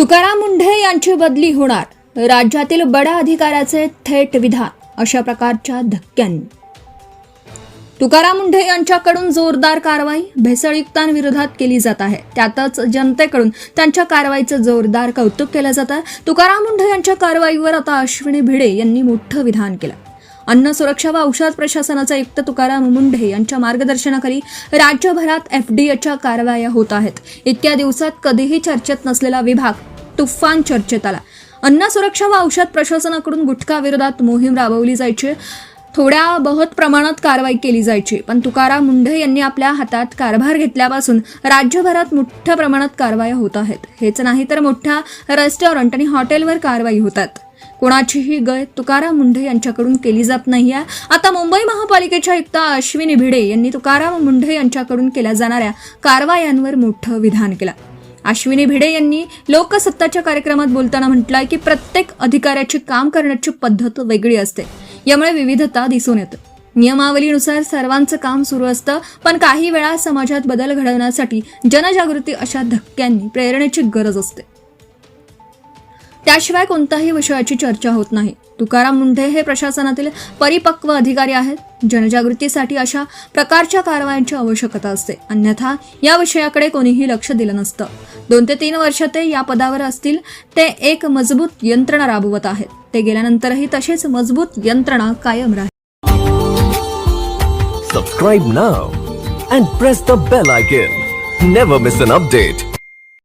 तुकाराम मुंढे यांची बदली होणार, राज्यातील बडा अधिकाऱ्याचे थेट विधान अशा प्रकारच्या धक्क्यांनी तुकाराम मुंढे यांच्याकडून जोरदार कारवाई भेसळयुक्तांविरोधात केली जात आहे. त्यातच जनतेकडून त्यांच्या कारवाईचं जोरदार कौतुक केलं जातं. तुकाराम मुंढे यांच्या कारवाईवर आता अश्विनी भिडे यांनी मोठं विधान केलं. अन्न सुरक्षा व औषध प्रशासनाचे आयुक्त तुकाराम मुंढे यांच्या मार्गदर्शनाखाली राज्यभरात एफडीएच्या कारवाया होत आहेत. इतक्या दिवसात कधीही चर्चेत नसलेला विभाग तुफान चर्चेत आला. अन्न सुरक्षा व औषध प्रशासनाकडून गुटखा विरोधात मोहीम राबवली जायची, थोड्या बहुत प्रमाणात कारवाई केली जायची. पण तुकाराम मुंढे यांनी आपल्या हातात कारभार घेतल्यापासून राज्यभरात मोठ्या प्रमाणात कारवाया होत आहेत. हेच नाही तर मोठ्या रेस्टॉरंट आणि हॉटेलवर कारवाई होतात. कोणाचीही गय तुकाराम मुंढे यांच्याकडून केली जात नाहीये. आता मुंबई महापालिकेच्या आयुक्त अश्विनी भिडे यांनी तुकाराम मुंढे यांच्याकडून केल्या जाणाऱ्या कारवायांवर मोठं विधान केलं. अश्विनी भिडे यांनी लोकसत्ताच्या कार्यक्रमात बोलताना म्हटलंय की प्रत्येक अधिकाऱ्याची काम करण्याची पद्धत वेगळी असते, यामुळे विविधता दिसून येते. नियमावलीनुसार सर्वांचं काम सुरू असतं, पण काही वेळा समाजात बदल घडवण्यासाठी जनजागृती अशा धक्क्यांनी प्रेरणेची गरज असते. त्याशिवाय कोणत्याही विषयाची चर्चा होत नाही. तुकाराम मुंढे हे प्रशासनातील परिपक्व अधिकारी आहेत. जनजागृतीसाठी अशा प्रकारच्या कारवायांची आवश्यकता असते, अन्यथा या विषयाकडे कोणीही लक्ष दिलं नसतं. 2 ते 3 वर्ष ते या पदावर असतील. ते एक मजबूत यंत्रणा राबवत आहेत. ते गेल्यानंतरही तशीच मजबूत यंत्रणा कायम राहील. Subscribe now and press the bell icon. Never miss an update.